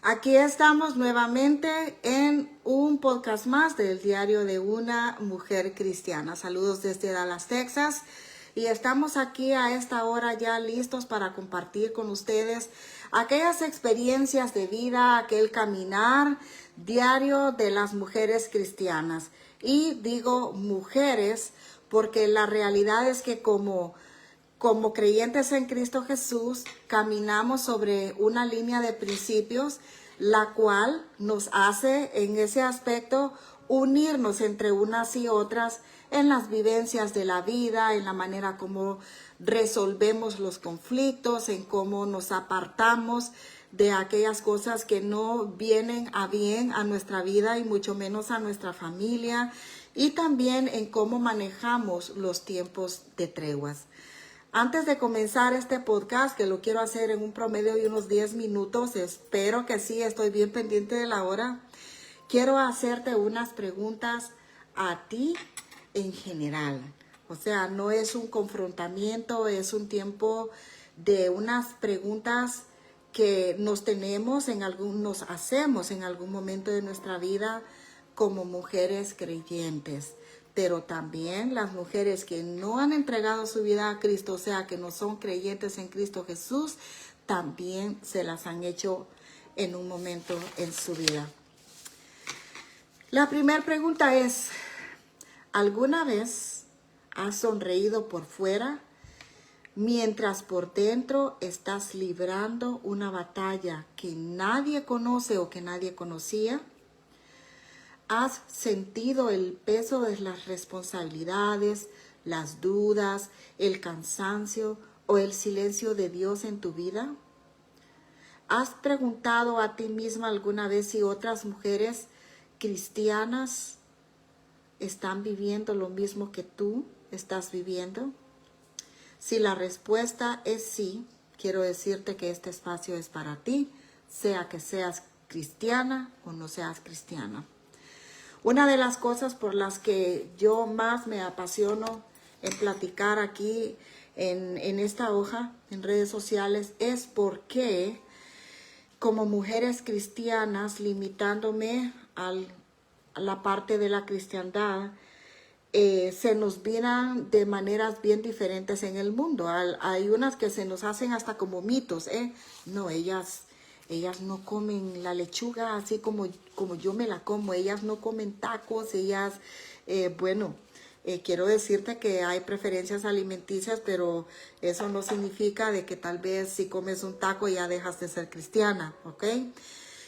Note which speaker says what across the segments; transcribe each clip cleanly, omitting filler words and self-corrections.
Speaker 1: Aquí estamos nuevamente en un podcast más del diario de una mujer cristiana. Saludos desde Dallas, Texas. Y estamos aquí a esta hora ya listos para compartir con ustedes aquellas experiencias de vida, aquel caminar diario de las mujeres cristianas. Y digo mujeres porque la realidad es que como creyentes en Cristo Jesús, caminamos sobre una línea de principios, la cual nos hace en ese aspecto unirnos entre unas y otras en las vivencias de la vida, en la manera como resolvemos los conflictos, en cómo nos apartamos de aquellas cosas que no vienen a bien a nuestra vida y mucho menos a nuestra familia, y también en cómo manejamos los tiempos de treguas. Antes de comenzar este podcast, que lo quiero hacer en un promedio de unos 10 minutos, espero que sí, estoy bien pendiente de la hora, quiero hacerte unas preguntas a ti en general. O sea, no es un confrontamiento, es un tiempo de unas preguntas que nos hacemos en algún momento de nuestra vida como mujeres creyentes. Pero también las mujeres que no han entregado su vida a Cristo, o sea, que no son creyentes en Cristo Jesús, también se las han hecho en un momento en su vida. La primera pregunta es, ¿alguna vez has sonreído por fuera mientras por dentro estás librando una batalla que nadie conoce o que nadie conocía? ¿Has sentido el peso de las responsabilidades, las dudas, el cansancio o el silencio de Dios en tu vida? ¿Has preguntado a ti misma alguna vez si otras mujeres cristianas están viviendo lo mismo que tú estás viviendo? Si la respuesta es sí, quiero decirte que este espacio es para ti, sea que seas cristiana o no seas cristiana. Una de las cosas por las que yo más me apasiono en platicar aquí en esta hoja, en redes sociales, es porque como mujeres cristianas, limitándome a la parte de la cristiandad, se nos vienen de maneras bien diferentes en el mundo. Hay unas que se nos hacen hasta como mitos, No, ellas no comen la lechuga así como yo me la como. Ellas no comen tacos. Quiero decirte que hay preferencias alimenticias, pero eso no significa de que tal vez si comes un taco ya dejas de ser cristiana, ¿ok?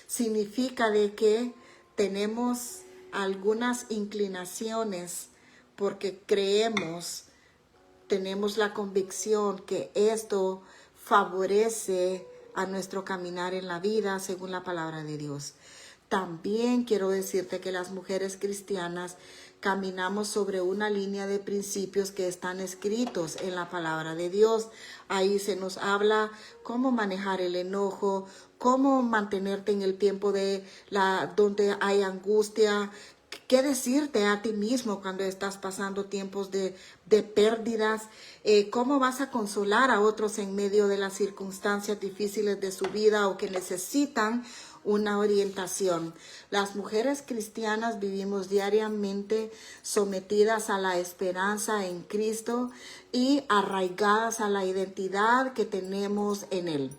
Speaker 1: Significa de que tenemos algunas inclinaciones porque tenemos la convicción que esto favorece a nuestro caminar en la vida según la palabra de Dios. También quiero decirte que las mujeres cristianas caminamos sobre una línea de principios que están escritos en la palabra de Dios. Ahí se nos habla cómo manejar el enojo, cómo mantenerte en el tiempo donde hay angustia, qué decirte a ti mismo cuando estás pasando tiempos de pérdidas, cómo vas a consolar a otros en medio de las circunstancias difíciles de su vida o que necesitan una orientación. Las mujeres cristianas vivimos diariamente sometidas a la esperanza en Cristo y arraigadas a la identidad que tenemos en Él.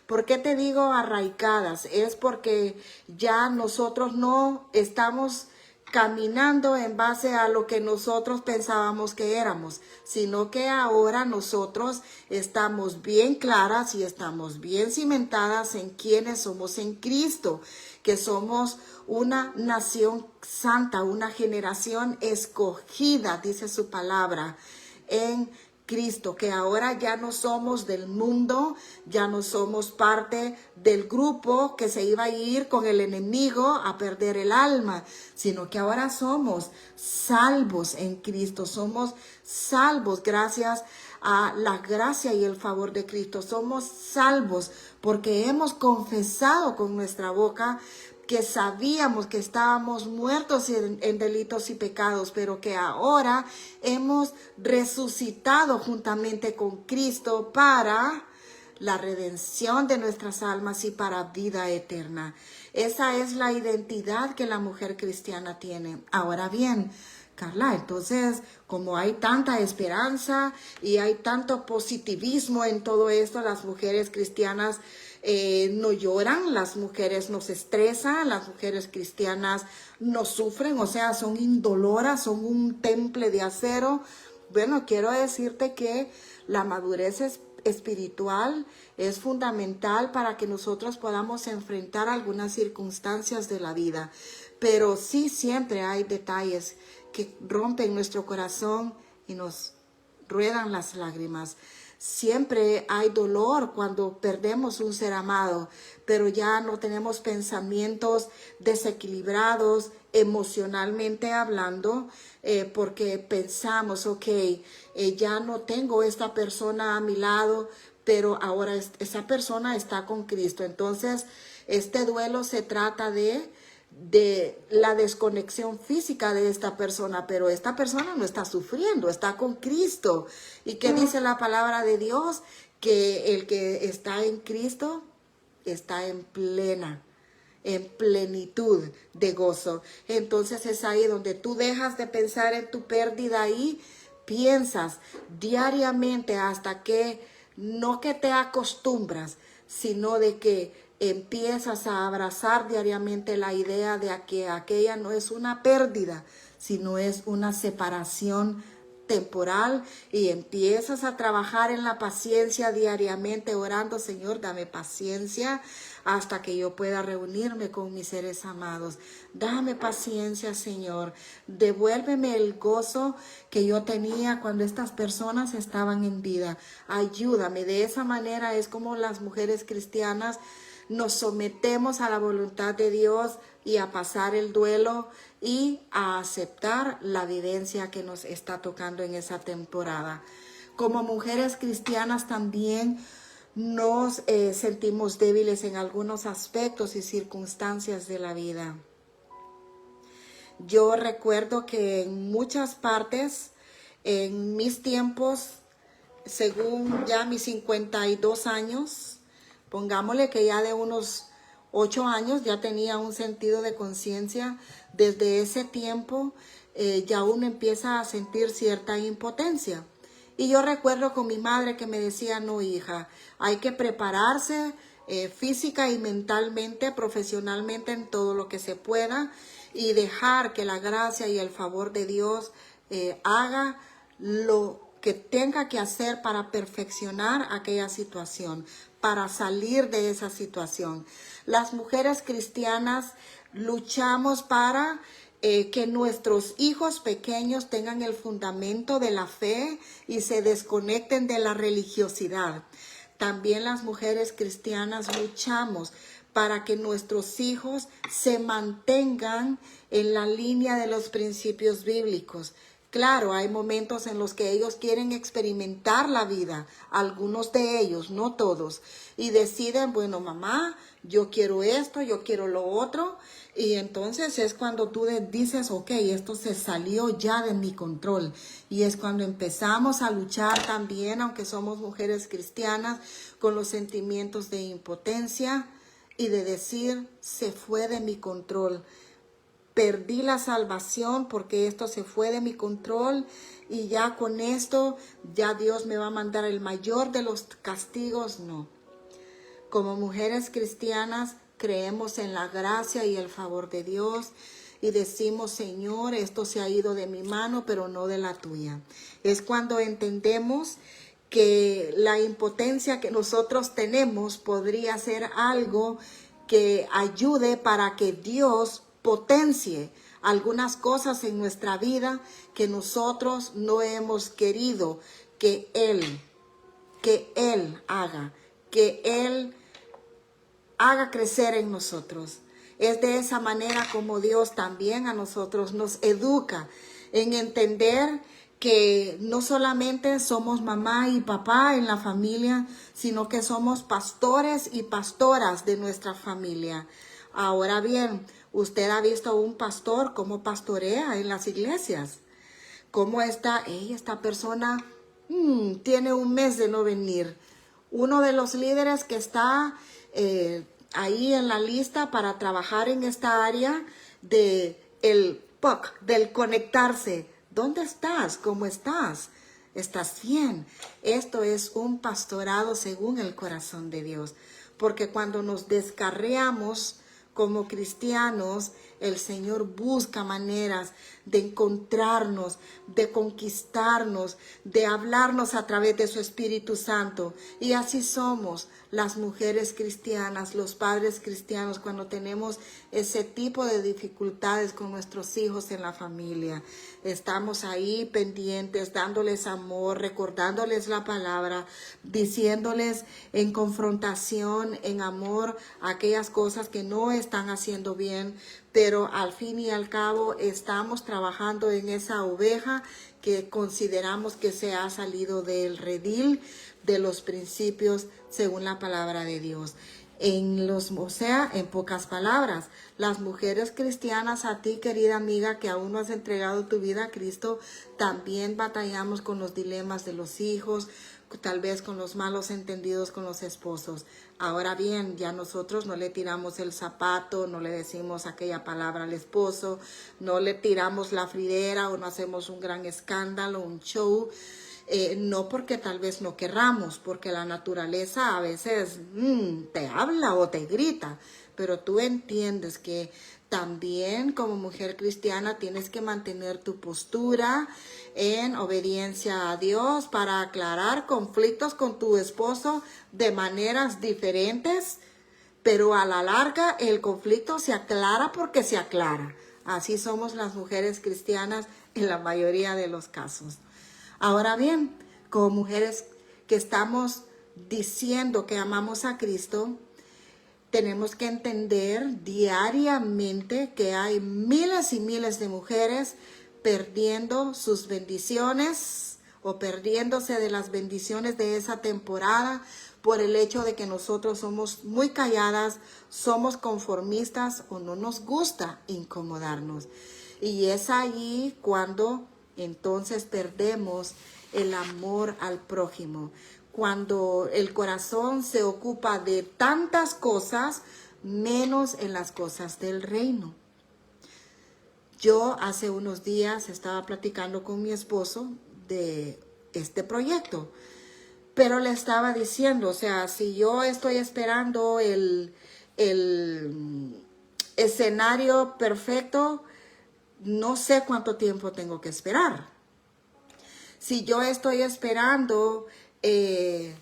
Speaker 1: ¿Por qué te digo arraigadas? Es porque ya nosotros no estamos caminando en base a lo que nosotros pensábamos que éramos, sino que ahora nosotros estamos bien claras y estamos bien cimentadas en quiénes somos en Cristo, que somos una nación santa, una generación escogida, dice su palabra, en Cristo, que ahora ya no somos del mundo, ya no somos parte del grupo que se iba a ir con el enemigo a perder el alma, sino que ahora somos salvos en Cristo, somos salvos gracias a la gracia y el favor de Cristo, somos salvos porque hemos confesado con nuestra boca que sabíamos que estábamos muertos en delitos y pecados, pero que ahora hemos resucitado juntamente con Cristo para la redención de nuestras almas y para vida eterna. Esa es la identidad que la mujer cristiana tiene. Ahora bien, Carla, entonces, como hay tanta esperanza y hay tanto positivismo en todo esto, las mujeres cristianas no lloran, las mujeres no se estresan, las mujeres cristianas no sufren, o sea, son indoloras, son un temple de acero. Bueno, quiero decirte que la madurez espiritual es fundamental para que nosotros podamos enfrentar algunas circunstancias de la vida, pero sí siempre hay detalles que rompen nuestro corazón y nos ruedan las lágrimas. Siempre hay dolor cuando perdemos un ser amado, pero ya no tenemos pensamientos desequilibrados emocionalmente hablando, porque pensamos, ok, ya no tengo esta persona a mi lado, pero ahora esa persona está con Cristo. Entonces, este duelo se trata de la desconexión física de esta persona, pero esta persona no está sufriendo, está con Cristo. ¿Y qué dice la palabra de Dios? Que el que está en Cristo está en plenitud de gozo. Entonces es ahí donde tú dejas de pensar en tu pérdida y piensas diariamente hasta que no que te acostumbras, sino de que empiezas a abrazar diariamente la idea de que aquella no es una pérdida, sino es una separación temporal, y empiezas a trabajar en la paciencia diariamente, orando, Señor, dame paciencia hasta que yo pueda reunirme con mis seres amados. Dame paciencia, Señor. Devuélveme el gozo que yo tenía cuando estas personas estaban en vida. Ayúdame. De esa manera es como las mujeres cristianas nos sometemos a la voluntad de Dios y a pasar el duelo y a aceptar la vivencia que nos está tocando en esa temporada. Como mujeres cristianas también nos sentimos débiles en algunos aspectos y circunstancias de la vida. Yo recuerdo que en muchas partes, en mis tiempos, según ya mis 52 años, pongámosle que ya de unos 8 años ya tenía un sentido de conciencia. Desde ese tiempo ya uno empieza a sentir cierta impotencia. Y yo recuerdo con mi madre que me decía, no, hija, hay que prepararse física y mentalmente, profesionalmente, en todo lo que se pueda, y dejar que la gracia y el favor de Dios haga lo que tenga que hacer para perfeccionar aquella situación, para salir de esa situación. Las mujeres cristianas luchamos para que nuestros hijos pequeños tengan el fundamento de la fe y se desconecten de la religiosidad. También las mujeres cristianas luchamos para que nuestros hijos se mantengan en la línea de los principios bíblicos. Claro, hay momentos en los que ellos quieren experimentar la vida, algunos de ellos, no todos, y deciden, bueno, mamá, yo quiero esto, yo quiero lo otro, y entonces es cuando tú dices, ok, esto se salió ya de mi control, y es cuando empezamos a luchar también, aunque somos mujeres cristianas, con los sentimientos de impotencia y de decir, se fue de mi control. Perdí la salvación porque esto se fue de mi control, y ya con esto ya Dios me va a mandar el mayor de los castigos. No. Como mujeres cristianas creemos en la gracia y el favor de Dios y decimos, Señor, esto se ha ido de mi mano, pero no de la tuya. Es cuando entendemos que la impotencia que nosotros tenemos podría ser algo que ayude para que Dios potencie algunas cosas en nuestra vida que nosotros no hemos querido que Él haga, que Él haga crecer en nosotros. Es de esa manera como Dios también a nosotros nos educa en entender que no solamente somos mamá y papá en la familia, sino que somos pastores y pastoras de nuestra familia. Ahora bien, usted ha visto un pastor cómo pastorea en las iglesias. ¿Cómo está? Esta persona tiene un mes de no venir. uno de los líderes que está ahí en la lista para trabajar en esta área de el POC, del conectarse. ¿Dónde estás? ¿Cómo estás? ¿Estás bien? Esto es un pastorado según el corazón de Dios. Porque cuando nos descarriamos como cristianos, el Señor busca maneras de encontrarnos, de conquistarnos, de hablarnos a través de su Espíritu Santo. Y así somos las mujeres cristianas, los padres cristianos, cuando tenemos ese tipo de dificultades con nuestros hijos en la familia. Estamos ahí pendientes, dándoles amor, recordándoles la palabra, diciéndoles en confrontación, en amor, aquellas cosas que no están haciendo bien, pero al fin y al cabo estamos trabajando en esa oveja que consideramos que se ha salido del redil de los principios según la palabra de Dios. O sea, en pocas palabras, las mujeres cristianas, a ti, querida amiga, que aún no has entregado tu vida a Cristo, también batallamos con los dilemas de los hijos, tal vez con los malos entendidos con los esposos. Ahora bien, ya nosotros no le tiramos el zapato, no le decimos aquella palabra al esposo, no le tiramos la fridera o no hacemos un gran escándalo, un show. No porque tal vez no querramos, porque la naturaleza a veces te habla o te grita, pero tú entiendes que también como mujer cristiana tienes que mantener tu postura en obediencia a Dios para aclarar conflictos con tu esposo de maneras diferentes, pero a la larga el conflicto se aclara porque se aclara. Así somos las mujeres cristianas en la mayoría de los casos. Ahora bien, como mujeres que estamos diciendo que amamos a Cristo, tenemos que entender diariamente que hay miles y miles de mujeres perdiendo sus bendiciones o perdiéndose de las bendiciones de esa temporada por el hecho de que nosotros somos muy calladas, somos conformistas o no nos gusta incomodarnos. Y es allí cuando entonces perdemos el amor al prójimo. Cuando el corazón se ocupa de tantas cosas, menos en las cosas del reino. Yo hace unos días estaba platicando con mi esposo de este proyecto, pero le estaba diciendo, o sea, si yo estoy esperando el escenario perfecto, no sé cuánto tiempo tengo que esperar. Si yo estoy esperando que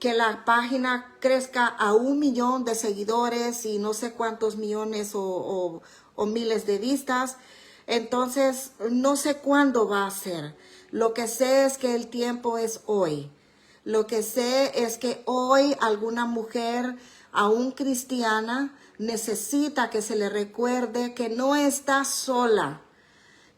Speaker 1: la página crezca a 1 millón de seguidores y no sé cuántos millones o miles de vistas, entonces no sé cuándo va a ser. Lo que sé es que el tiempo es hoy. Lo que sé es que hoy alguna mujer, aún cristiana, necesita que se le recuerde que no está sola,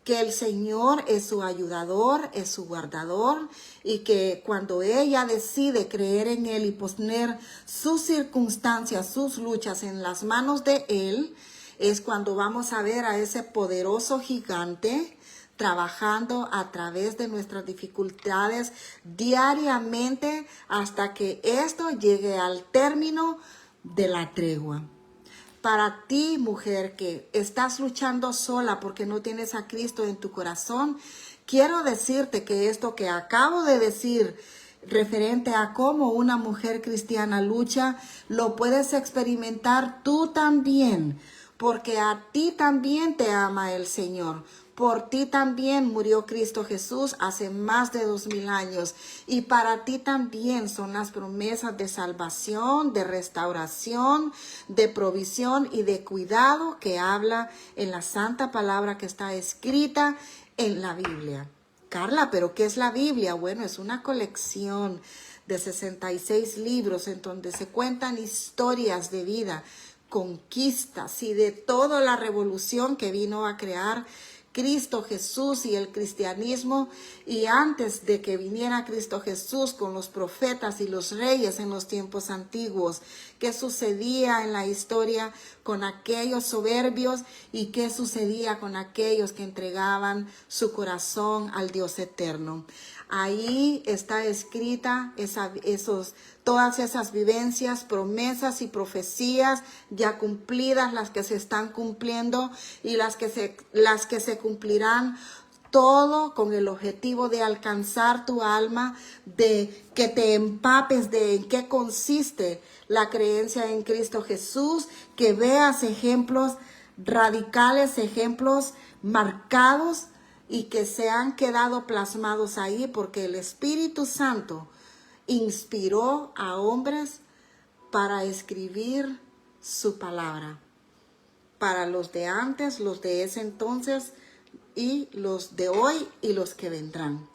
Speaker 1: que el Señor es su ayudador, es su guardador, y que cuando ella decide creer en Él y poner sus circunstancias, sus luchas en las manos de Él, es cuando vamos a ver a ese poderoso gigante trabajando a través de nuestras dificultades diariamente hasta que esto llegue al término de la tregua. Para ti, mujer, que estás luchando sola porque no tienes a Cristo en tu corazón, quiero decirte que esto que acabo de decir referente a cómo una mujer cristiana lucha, lo puedes experimentar tú también, porque a ti también te ama el Señor. Por ti también murió Cristo Jesús hace más de 2000 años. Y para ti también son las promesas de salvación, de restauración, de provisión y de cuidado que habla en la santa palabra que está escrita en la Biblia. Carla, ¿pero qué es la Biblia? Bueno, es una colección de 66 libros en donde se cuentan historias de vida, conquistas y de toda la revolución que vino a crear Cristo Jesús y el cristianismo. Y antes de que viniera Cristo Jesús con los profetas y los reyes en los tiempos antiguos, qué sucedía en la historia con aquellos soberbios y qué sucedía con aquellos que entregaban su corazón al Dios eterno. Ahí está escrita todas esas vivencias, promesas y profecías ya cumplidas, las que se están cumpliendo y las que se cumplirán, todo con el objetivo de alcanzar tu alma, de que te empapes de en qué consiste la creencia en Cristo Jesús, que veas ejemplos radicales, ejemplos marcados y que se han quedado plasmados ahí porque el Espíritu Santo inspiró a hombres para escribir su palabra. Para los de antes, los de ese entonces y los de hoy y los que vendrán.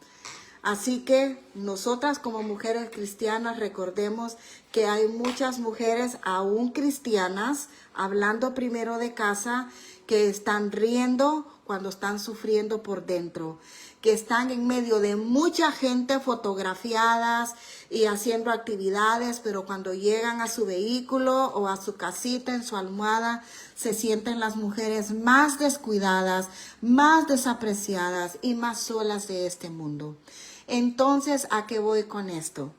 Speaker 1: Así que nosotras como mujeres cristianas recordemos que hay muchas mujeres aún cristianas, hablando primero de casa, que están riendo cuando están sufriendo por dentro, que están en medio de mucha gente fotografiadas y haciendo actividades, pero cuando llegan a su vehículo o a su casita, en su almohada, se sienten las mujeres más descuidadas, más desapreciadas y más solas de este mundo. Entonces, ¿a qué voy con esto?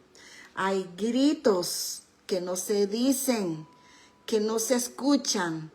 Speaker 1: Hay gritos que no se dicen, que no se escuchan,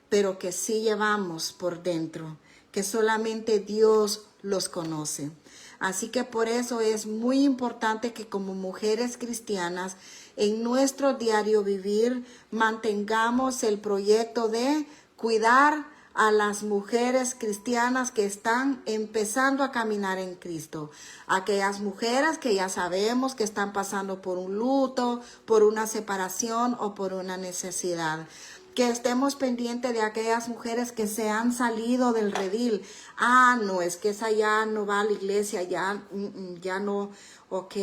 Speaker 1: pero que sí llevamos por dentro, que solamente Dios los conoce. Así que por eso es muy importante que como mujeres cristianas en nuestro diario vivir mantengamos el proyecto de cuidar a las mujeres cristianas que están empezando a caminar en Cristo. Aquellas mujeres que ya sabemos que están pasando por un luto, por una separación o por una necesidad. Que estemos pendientes de aquellas mujeres que se han salido del redil. No, es que esa ya no va a la iglesia, ya no. Ok,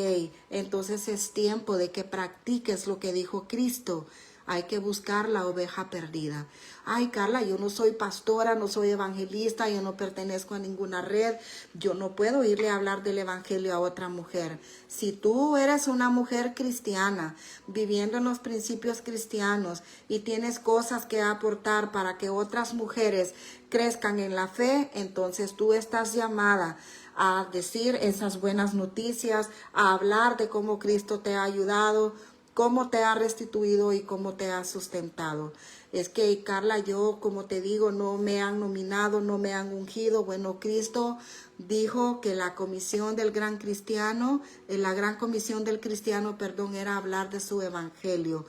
Speaker 1: entonces es tiempo de que practiques lo que dijo Cristo. Hay que buscar la oveja perdida. Ay, Carla, yo no soy pastora, no soy evangelista, yo no pertenezco a ninguna red. Yo no puedo irle a hablar del evangelio a otra mujer. Si tú eres una mujer cristiana, viviendo en los principios cristianos y tienes cosas que aportar para que otras mujeres crezcan en la fe, entonces tú estás llamada a decir esas buenas noticias, a hablar de cómo Cristo te ha ayudado, cómo te ha restituido y cómo te ha sustentado. Es que, Carla, yo, como te digo, no me han nominado, no me han ungido. Bueno, Cristo dijo que la comisión del gran cristiano, la gran comisión del cristiano, era hablar de su evangelio.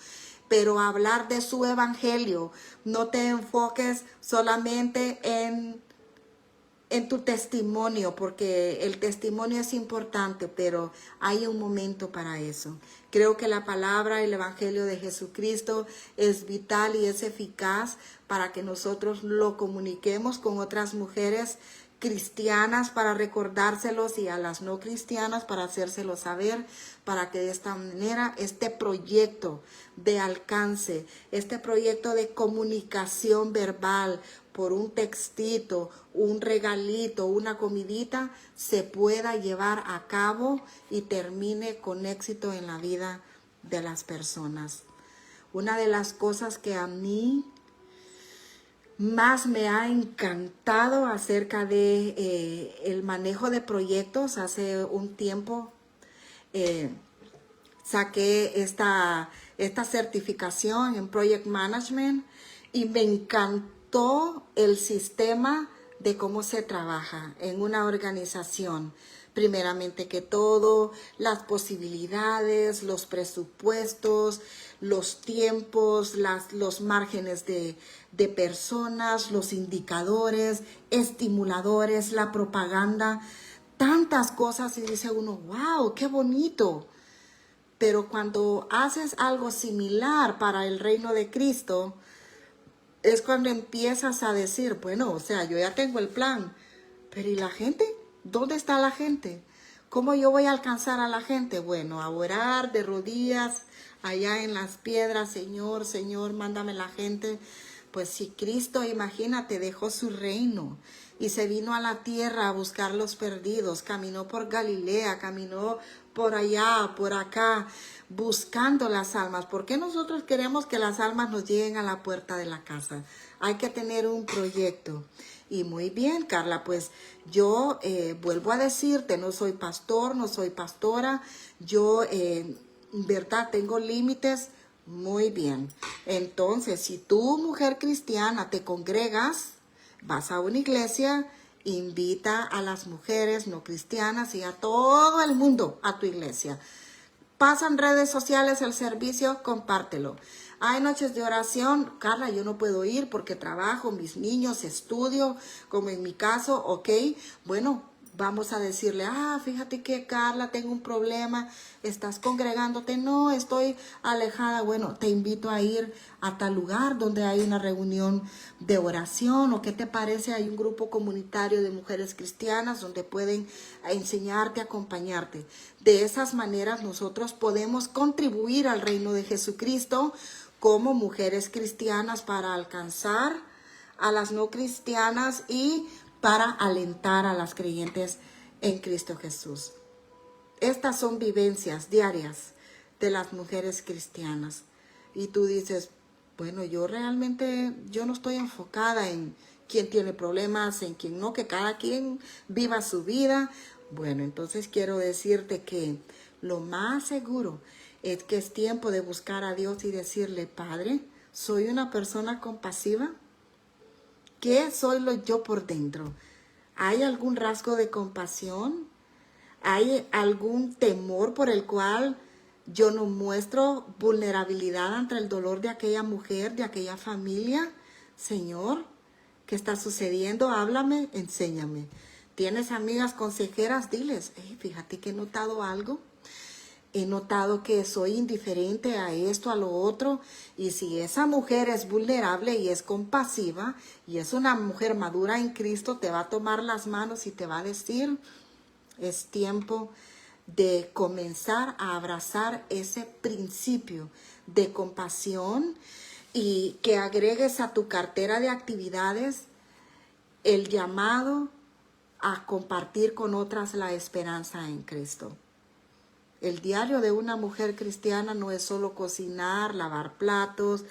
Speaker 1: Pero hablar de su evangelio, no te enfoques solamente en tu testimonio, porque el testimonio es importante, pero hay un momento para eso. Creo que la palabra, el evangelio de Jesucristo es vital y es eficaz para que nosotros lo comuniquemos con otras mujeres cristianas para recordárselos y a las no cristianas para hacérselos saber, para que de esta manera este proyecto de alcance, este proyecto de comunicación verbal por un textito, un regalito, una comidita, se pueda llevar a cabo y termine con éxito en la vida de las personas. Una de las cosas que a mí más me ha encantado acerca de el manejo de proyectos, hace un tiempo saqué esta certificación en Project Management y me encantó el sistema de cómo se trabaja en una organización. Primeramente que todo, las posibilidades, los presupuestos, los tiempos, los márgenes de personas, los indicadores, estimuladores, la propaganda, tantas cosas y dice uno, wow, qué bonito. Pero cuando haces algo similar para el reino de Cristo, es cuando empiezas a decir, bueno, o sea, yo ya tengo el plan, pero ¿y la gente? ¿Dónde está la gente? ¿Cómo yo voy a alcanzar a la gente? Bueno, a orar de rodillas, allá en las piedras, Señor, Señor, mándame la gente. Pues si Cristo, imagínate, dejó su reino y se vino a la tierra a buscar los perdidos, caminó por Galilea, caminó por allá, por acá, buscando las almas. ¿Por qué nosotros queremos que las almas nos lleguen a la puerta de la casa? Hay que tener un proyecto. Y muy bien, Carla, pues yo vuelvo a decirte, no soy pastor, no soy pastora, yo, verdad, tengo límites. Muy bien. Entonces, si tú, mujer cristiana, te congregas, vas a una iglesia, invita a las mujeres no cristianas y a todo el mundo a tu iglesia. Pasan redes sociales el servicio, compártelo. Hay noches de oración, Carla, yo no puedo ir porque trabajo, mis niños, estudio, como en mi caso, ok, bueno, vamos a decirle, fíjate que Carla, tengo un problema, estás congregándote, no, estoy alejada, bueno, te invito a ir a tal lugar donde hay una reunión de oración, o qué te parece, hay un grupo comunitario de mujeres cristianas donde pueden enseñarte, acompañarte. De esas maneras nosotros podemos contribuir al reino de Jesucristo como mujeres cristianas para alcanzar a las no cristianas y para alentar a las creyentes en Cristo Jesús. Estas son vivencias diarias de las mujeres cristianas. Y tú dices, bueno, yo no estoy enfocada en quién tiene problemas, en quién no, que cada quien viva su vida. Bueno, entonces quiero decirte que lo más seguro es que es tiempo de buscar a Dios y decirle, Padre, ¿soy una persona compasiva? ¿Qué soy yo por dentro? ¿Hay algún rasgo de compasión? ¿Hay algún temor por el cual yo no muestro vulnerabilidad ante el dolor de aquella mujer, de aquella familia? Señor, ¿qué está sucediendo? Háblame, enséñame. ¿Tienes amigas consejeras? Diles, fíjate que he notado algo. He notado que soy indiferente a esto, a lo otro, y si esa mujer es vulnerable y es compasiva, y es una mujer madura en Cristo, te va a tomar las manos y te va a decir, es tiempo de comenzar a abrazar ese principio de compasión y que agregues a tu cartera de actividades el llamado a compartir con otras la esperanza en Cristo. El diario de una mujer cristiana no es solo cocinar, lavar platos,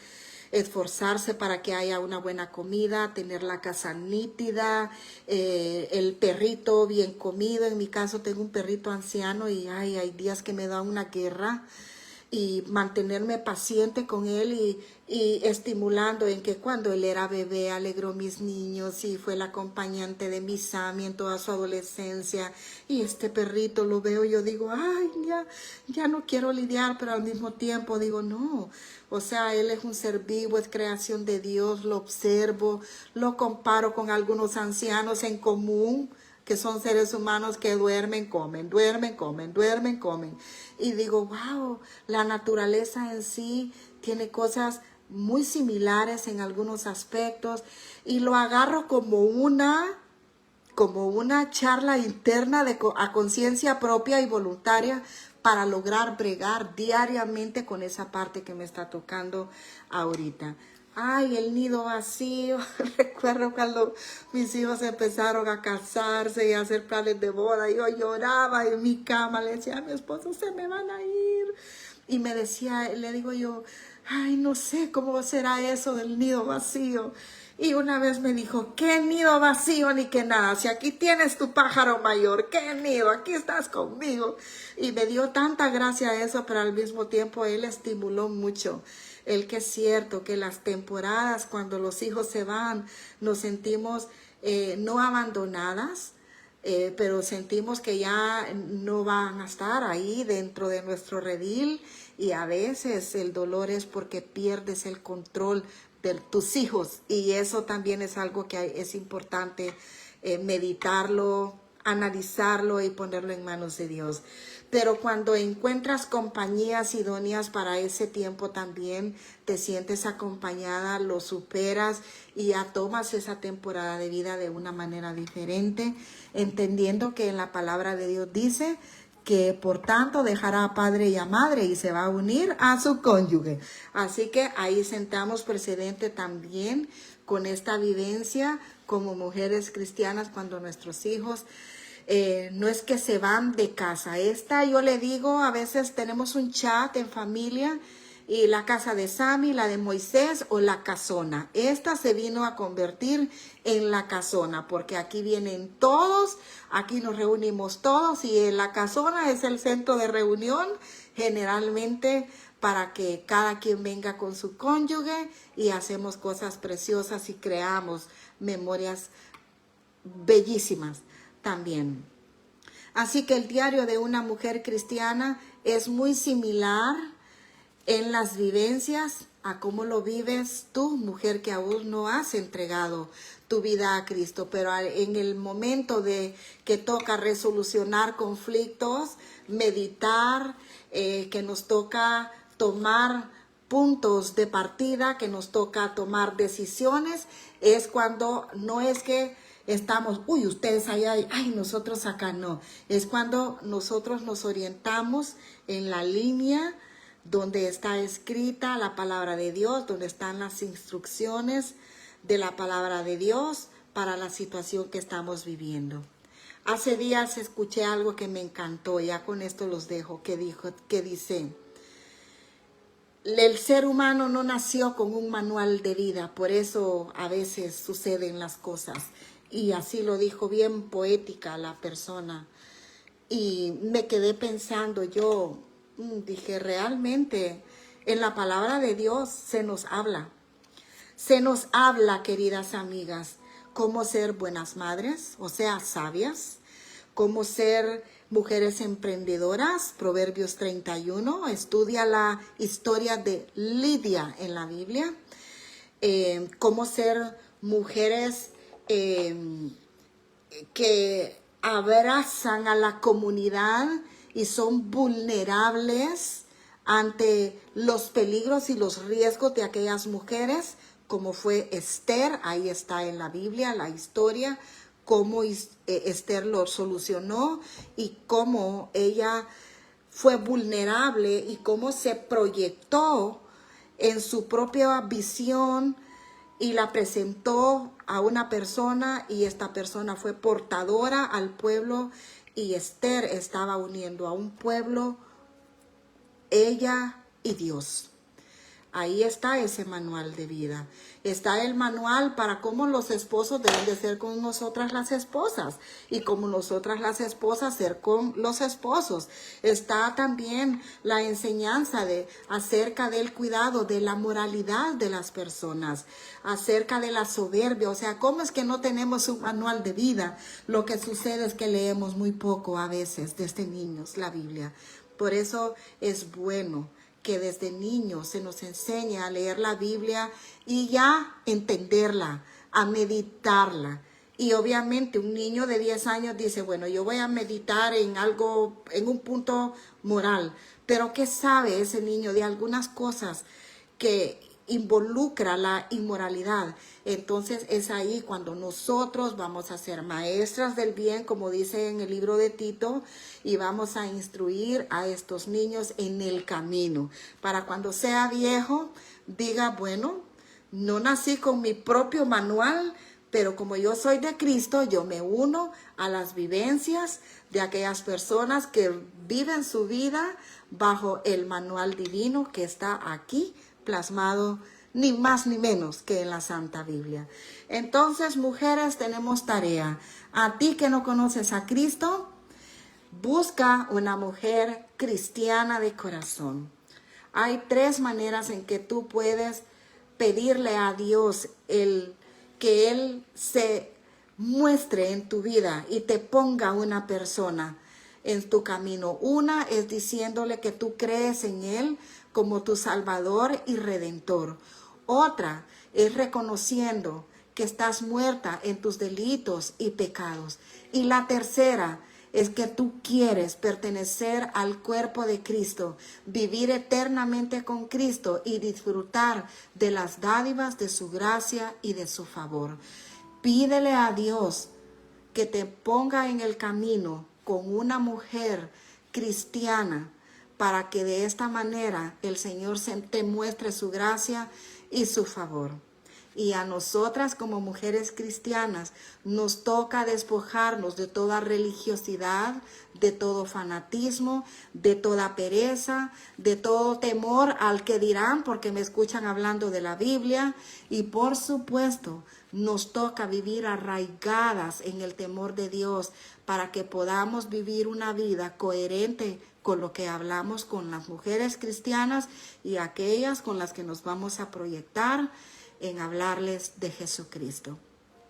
Speaker 1: esforzarse para que haya una buena comida, tener la casa nítida, el perrito bien comido. En mi caso tengo un perrito anciano y hay días que me da una guerra. Y mantenerme paciente con él y estimulando en que cuando él era bebé alegró mis niños y fue el acompañante de mi Sammy en toda su adolescencia. Y este perrito lo veo, yo digo, ya no quiero lidiar, pero al mismo tiempo digo, no. O sea, él es un ser vivo, es creación de Dios, lo observo, lo comparo con algunos ancianos en común, que son seres humanos que duermen, comen, duermen, comen, duermen, comen. Y digo, wow, la naturaleza en sí tiene cosas muy similares en algunos aspectos. Y lo agarro como una charla interna a conciencia propia y voluntaria para lograr bregar diariamente con esa parte que me está tocando ahorita. Ay, el nido vacío. Recuerdo cuando mis hijos empezaron a casarse y a hacer planes de boda. Yo lloraba en mi cama, le decía a mi esposo, se me van a ir. Y me decía, le digo yo, ay, no sé cómo será eso del nido vacío. Y una vez me dijo, qué nido vacío ni qué nada, si aquí tienes tu pájaro mayor, qué nido, aquí estás conmigo. Y me dio tanta gracia eso, pero al mismo tiempo él estimuló mucho. El que es cierto que las temporadas cuando los hijos se van, nos sentimos no abandonadas, pero sentimos que ya no van a estar ahí dentro de nuestro redil y a veces el dolor es porque pierdes el control de tus hijos y eso también es algo que es importante meditarlo, analizarlo y ponerlo en manos de Dios. Pero cuando encuentras compañías idóneas para ese tiempo también te sientes acompañada, lo superas y ya tomas esa temporada de vida de una manera diferente, entendiendo que en la palabra de Dios dice que por tanto dejará a padre y a madre y se va a unir a su cónyuge. Así que ahí sentamos precedente también con esta vivencia como mujeres cristianas cuando nuestros hijos no es que se van de casa. Esta yo le digo, a veces tenemos un chat en familia y la casa de Sammy, la de Moisés o la casona. Esta se vino a convertir en la casona porque aquí vienen todos, aquí nos reunimos todos y en la casona es el centro de reunión generalmente para que cada quien venga con su cónyuge y hacemos cosas preciosas y creamos memorias bellísimas también. Así que el diario de una mujer cristiana es muy similar en las vivencias a cómo lo vives tú, mujer que aún no has entregado tu vida a Cristo, pero en el momento de que toca resolucionar conflictos, meditar, que nos toca tomar puntos de partida, que nos toca tomar decisiones, es cuando no es que estamos, uy, ustedes allá, ay, nosotros acá no. Es cuando nosotros nos orientamos en la línea donde está escrita la palabra de Dios, donde están las instrucciones de la palabra de Dios para la situación que estamos viviendo. Hace días escuché algo que me encantó, ya con esto los dejo, que dice: el ser humano no nació con un manual de vida, por eso a veces suceden las cosas. Y así lo dijo bien poética la persona. Y me quedé pensando, yo dije, realmente en la palabra de Dios se nos habla. Se nos habla, queridas amigas, cómo ser buenas madres, o sea, sabias, cómo ser mujeres emprendedoras, Proverbios 31, estudia la historia de Lidia en la Biblia, cómo ser mujeres que abrazan a la comunidad y son vulnerables ante los peligros y los riesgos de aquellas mujeres, como fue Esther. Ahí está en la Biblia la historia, cómo Esther lo solucionó y cómo ella fue vulnerable y cómo se proyectó en su propia visión y la presentó a una persona y esta persona fue portadora al pueblo y Esther estaba uniendo a un pueblo, ella y Dios. Ahí está ese manual de vida. Está el manual para cómo los esposos deben de ser con nosotras las esposas y cómo nosotras las esposas ser con los esposos. Está también la enseñanza acerca del cuidado, de la moralidad de las personas, acerca de la soberbia. O sea, ¿cómo es que no tenemos un manual de vida? Lo que sucede es que leemos muy poco a veces desde niños la Biblia. Por eso es bueno que desde niños se nos enseñe a leer la Biblia y ya entenderla, a meditarla. Y obviamente un niño de 10 años dice, bueno, yo voy a meditar en algo, en un punto moral. Pero ¿qué sabe ese niño de algunas cosas que involucra la inmoralidad? Entonces es ahí cuando nosotros vamos a ser maestras del bien, como dice en el libro de Tito, y vamos a instruir a estos niños en el camino, para cuando sea viejo, diga, bueno, no nací con mi propio manual, pero como yo soy de Cristo, yo me uno a las vivencias de aquellas personas que viven su vida bajo el manual divino que está aquí plasmado, ni más ni menos que en la Santa Biblia. Entonces, mujeres, tenemos tarea. A ti que no conoces a Cristo, busca una mujer cristiana de corazón. Hay 3 maneras en que tú puedes pedirle a Dios que Él se muestre en tu vida y te ponga una persona en tu camino. Una es diciéndole que tú crees en Él como tu Salvador y Redentor. Otra es reconociendo que estás muerta en tus delitos y pecados. Y la tercera es que tú quieres pertenecer al cuerpo de Cristo, vivir eternamente con Cristo y disfrutar de las dádivas de su gracia y de su favor. Pídele a Dios que te ponga en el camino con una mujer cristiana para que de esta manera el Señor te muestre su gracia y su favor. Y a nosotras como mujeres cristianas nos toca despojarnos de toda religiosidad, de todo fanatismo, de toda pereza, de todo temor al que dirán porque me escuchan hablando de la Biblia. Y por supuesto, nos toca vivir arraigadas en el temor de Dios para que podamos vivir una vida coherente con lo que hablamos con las mujeres cristianas y aquellas con las que nos vamos a proyectar en hablarles de Jesucristo.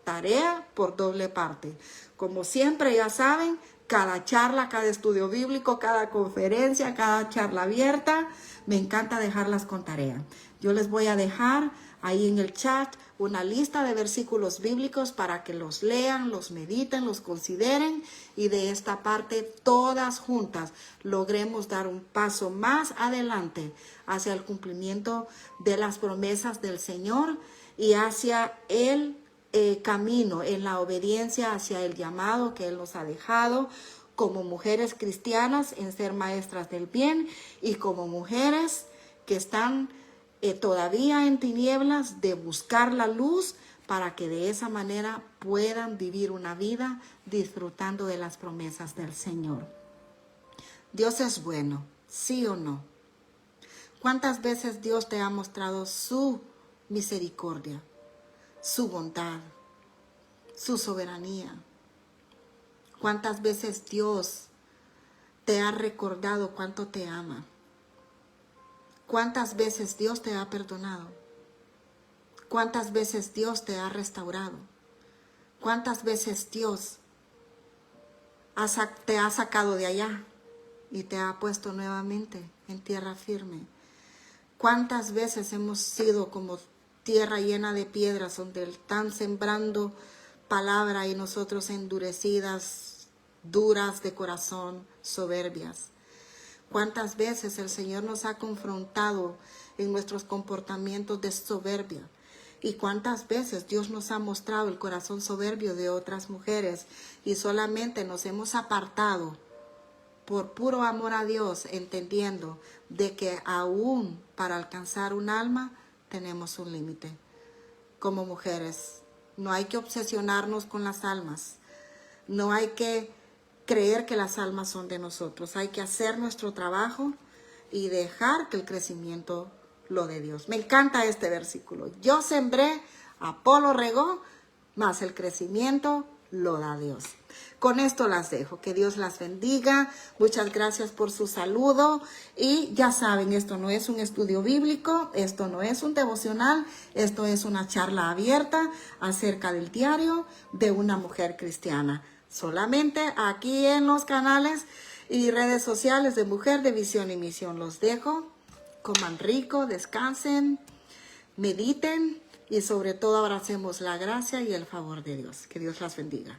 Speaker 1: Tarea por doble parte. Como siempre, ya saben, cada charla, cada estudio bíblico, cada conferencia, cada charla abierta, me encanta dejarlas con tarea. Yo les voy a dejar ahí en el chat una lista de versículos bíblicos para que los lean, los mediten, los consideren y de esta parte todas juntas logremos dar un paso más adelante hacia el cumplimiento de las promesas del Señor y hacia el camino en la obediencia hacia el llamado que Él nos ha dejado como mujeres cristianas en ser maestras del bien y como mujeres que están todavía en tinieblas de buscar la luz para que de esa manera puedan vivir una vida disfrutando de las promesas del Señor. Dios es bueno, ¿sí o no? ¿Cuántas veces Dios te ha mostrado su misericordia, su bondad, su soberanía? ¿Cuántas veces Dios te ha recordado cuánto te ama? ¿Cuántas veces Dios te ha perdonado? ¿Cuántas veces Dios te ha restaurado? ¿Cuántas veces Dios te ha sacado de allá y te ha puesto nuevamente en tierra firme? ¿Cuántas veces hemos sido como tierra llena de piedras donde están sembrando palabra y nosotros endurecidas, duras de corazón, soberbias? ¿Cuántas veces el Señor nos ha confrontado en nuestros comportamientos de soberbia? ¿Y cuántas veces Dios nos ha mostrado el corazón soberbio de otras mujeres y solamente nos hemos apartado por puro amor a Dios, entendiendo de que aún para alcanzar un alma tenemos un límite? Como mujeres, no hay que obsesionarnos con las almas, no hay que creer que las almas son de nosotros. Hay que hacer nuestro trabajo y dejar que el crecimiento lo dé Dios. Me encanta este versículo. Yo sembré, Apolo regó, mas el crecimiento lo da Dios. Con esto las dejo. Que Dios las bendiga. Muchas gracias por su saludo. Y ya saben, esto no es un estudio bíblico, esto no es un devocional, esto es una charla abierta acerca del diario de una mujer cristiana. Solamente aquí en los canales y redes sociales de Mujer de Visión y Misión. Los dejo. Coman rico, descansen, mediten y sobre todo abracemos la gracia y el favor de Dios. Que Dios las bendiga.